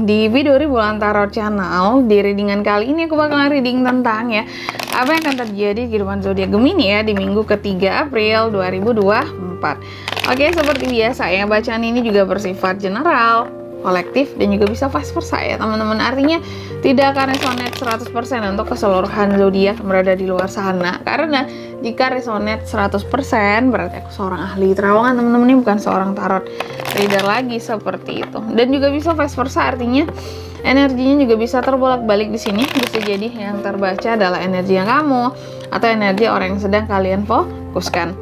di video Bulan Tarot Channel. Di readingan kali ini aku bakal reading tentang apa yang akan terjadi di kehidupan zodiak Gemini di minggu ketiga April 2024. Oke, seperti biasa bacaan ini juga bersifat general, kolektif, dan juga bisa vice versa teman-teman. Artinya tidak akan resonate 100% untuk keseluruhan zodiak berada di luar sana. Karena jika resonate 100% berarti aku seorang ahli terawangan, teman-teman, ini bukan seorang tarot reader lagi seperti itu. Dan juga bisa vice versa, artinya energinya juga bisa terbolak-balik di sini. Bisa jadi yang terbaca adalah energi yang kamu atau energi orang yang sedang kalian fokuskan.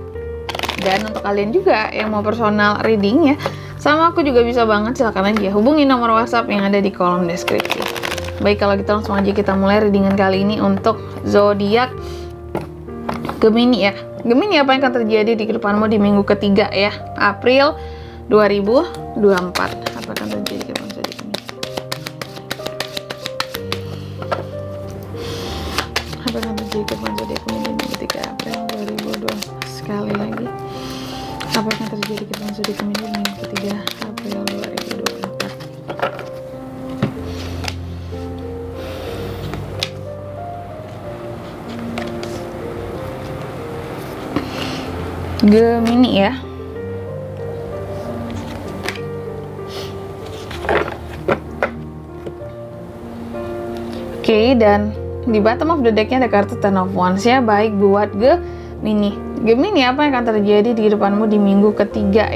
Dan untuk kalian juga yang mau personal reading sama aku juga bisa banget, silahkan aja hubungi nomor WhatsApp yang ada di kolom deskripsi. Baik, kalau gitu langsung aja kita mulai readingan kali ini untuk zodiak Gemini Gemini, apa yang akan terjadi di kehidupanmu di minggu ketiga April 2024. Apa akan terjadi di kehidupan zodiak Gemini? Apa yang akan terjadi di kehidupan zodiak Gemini di minggu ketiga April 2024? Sekali lagi, apa yang akan terjadi di kehidupan zodiak Gemini di minggu ketiga April 2024? Gemini Oke, dan di bottom of the decknya ada kartu Ten of Wands baik buat Gemini. Gemini, apa yang akan terjadi di kehidupanmu di minggu ketiga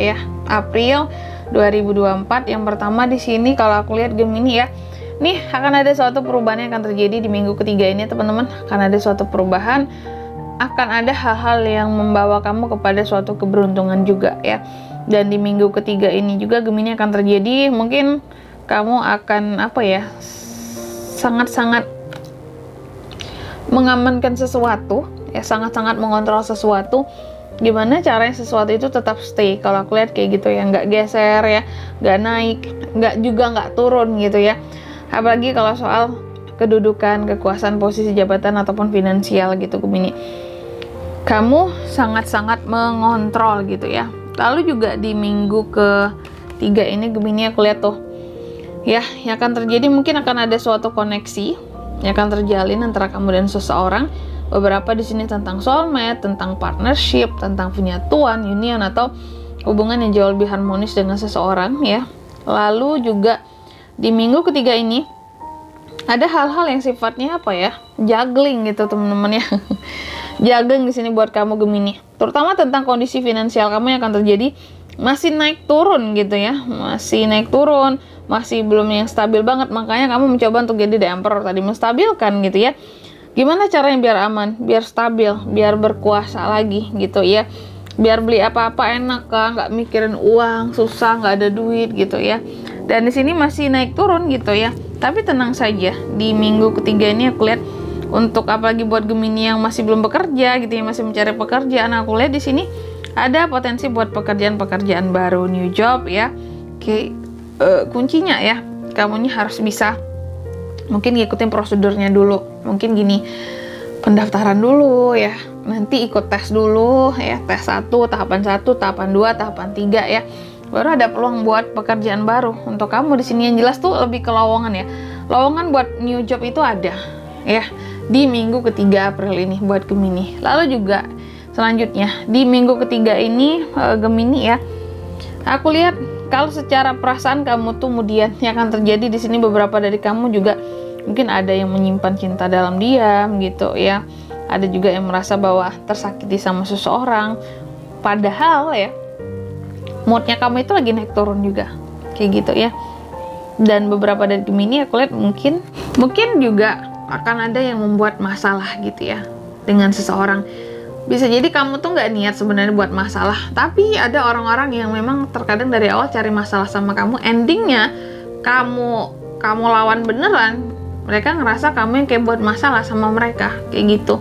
April 2024. Yang pertama di sini kalau aku lihat Gemini nih akan ada suatu perubahan yang akan terjadi di minggu ketiga ini, teman-teman. Akan ada suatu perubahan, akan ada hal-hal yang membawa kamu kepada suatu keberuntungan juga Dan di minggu ketiga ini juga Gemini akan terjadi, mungkin kamu akan sangat-sangat mengamankan sesuatu sangat-sangat mengontrol sesuatu. Gimana caranya sesuatu itu tetap stay, kalau aku lihat kayak gitu nggak geser nggak naik, nggak turun gitu apalagi kalau soal kedudukan, kekuasaan, posisi jabatan ataupun finansial gitu Gemini. Kamu sangat-sangat mengontrol gitu Lalu juga di minggu ketiga ini Gemini aku lihat tuh yang akan terjadi, mungkin akan ada suatu koneksi yang akan terjalin antara kamu dan seseorang. Beberapa di sini tentang soulmate, tentang partnership, tentang penyatuan, union, atau hubungan yang jauh lebih harmonis dengan seseorang Lalu juga di minggu ketiga ini ada hal-hal yang sifatnya juggling gitu teman-teman juggling di sini buat kamu Gemini, terutama tentang kondisi finansial kamu yang akan terjadi masih naik turun gitu masih naik turun, masih belum yang stabil banget. Makanya kamu mencoba untuk jadi the emperor tadi, menstabilkan gitu gimana caranya biar aman, biar stabil, biar berkuasa lagi gitu biar beli apa-apa enak nggak mikirin uang susah, nggak ada duit gitu Dan di sini masih naik turun gitu tapi tenang saja, di minggu ketiga ini aku lihat untuk apalagi buat Gemini yang masih belum bekerja gitu masih mencari pekerjaan, aku lihat di sini ada potensi buat pekerjaan-pekerjaan baru, new job Oke, kuncinya kamunya harus bisa mungkin ngikutin prosedurnya dulu. Mungkin gini, pendaftaran dulu nanti ikut tes dulu tes 1, tahapan 1, tahapan 2, tahapan 3 baru ada peluang buat pekerjaan baru untuk kamu di sini. Yang jelas tuh lebih ke lowongan lowongan buat new job itu ada di minggu ketiga April ini buat Gemini. Lalu juga selanjutnya di minggu ketiga ini Gemini aku lihat kalau secara perasaan kamu tuh kemudian yang akan terjadi di sini, beberapa dari kamu juga mungkin ada yang menyimpan cinta dalam diam gitu ada juga yang merasa bahwa tersakiti sama seseorang, padahal moodnya kamu itu lagi naik turun juga kayak gitu Dan beberapa dari Gemini aku lihat mungkin juga akan ada yang membuat masalah gitu dengan seseorang. Bisa jadi kamu tuh nggak niat sebenarnya buat masalah, tapi ada orang-orang yang memang terkadang dari awal cari masalah sama kamu, endingnya kamu lawan beneran, mereka ngerasa kamu yang kayak buat masalah sama mereka kayak gitu.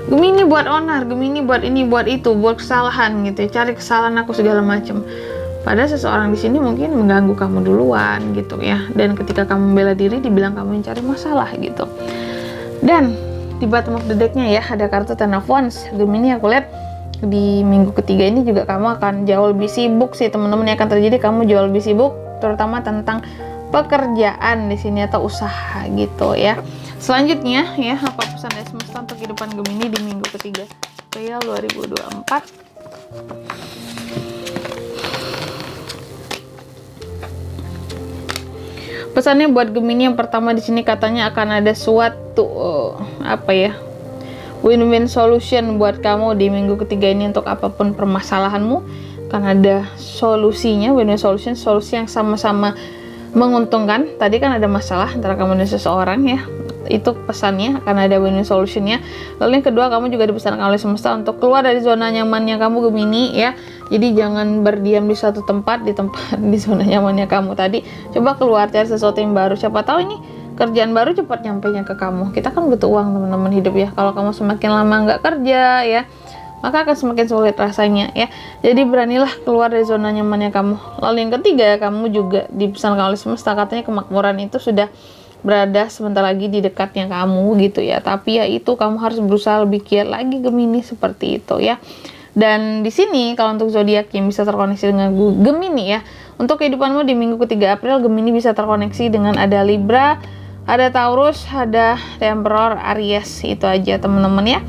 Gemini buat onar, Gemini buat ini buat itu, buat kesalahan gitu cari kesalahan aku segala macem. Padahal seseorang di sini mungkin mengganggu kamu duluan gitu dan ketika kamu membela diri dibilang kamu yang cari masalah gitu. Dan di bottom of the decknya ada kartu Ten of Wands. Gemini aku lihat di minggu ketiga ini juga kamu akan jauh lebih sibuk sih teman-teman. Yang akan terjadi, kamu jauh lebih sibuk terutama tentang pekerjaan di sini atau usaha gitu ya. Selanjutnya ya, apa pesan dari semesta untuk kehidupan Gemini di minggu ketiga April 2024? Pesannya buat Gemini yang pertama di sini katanya akan ada suatu win-win solution buat kamu di minggu ketiga ini untuk apapun permasalahanmu. Kan ada solusinya, win-win solution, solusi yang sama-sama menguntungkan. Tadi kan ada masalah antara kamu dan seseorang ya, itu pesannya akan ada win-win solutionnya. Lalu yang kedua, kamu juga dipesankan oleh semesta untuk keluar dari zona nyamannya kamu Gemini ya. Jadi jangan berdiam di satu tempat, di zona nyamannya kamu tadi. Coba keluar, cari sesuatu yang baru. Siapa tahu ini kerjaan baru cepat nyampainya ke kamu. Kita kan butuh uang teman-teman hidup ya. Kalau kamu semakin lama nggak kerja ya, maka akan semakin sulit rasanya ya. Jadi beranilah keluar dari zona nyamannya kamu. Lalu yang ketiga, kamu juga dipesankan oleh semesta, katanya kemakmuran itu sudah berada sebentar lagi di dekatnya kamu gitu ya. Tapi ya itu, kamu harus berusaha lebih giat lagi Gemini, seperti itu ya. Dan di sini kalau untuk zodiak yang bisa terkoneksi dengan Gemini ya, untuk kehidupanmu di minggu ketiga April, Gemini bisa terkoneksi dengan ada Libra, ada Taurus, ada Emperor, Aries. Itu aja teman-teman ya.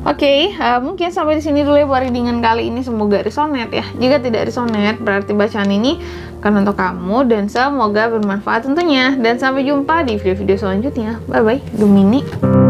Oke, mungkin sampai di sini dulu ya buat readingan kali ini. Semoga resonate ya. Jika tidak resonate, berarti bacaan ini kan untuk kamu dan semoga bermanfaat tentunya. Dan sampai jumpa di video-video selanjutnya. Bye-bye, Gemini.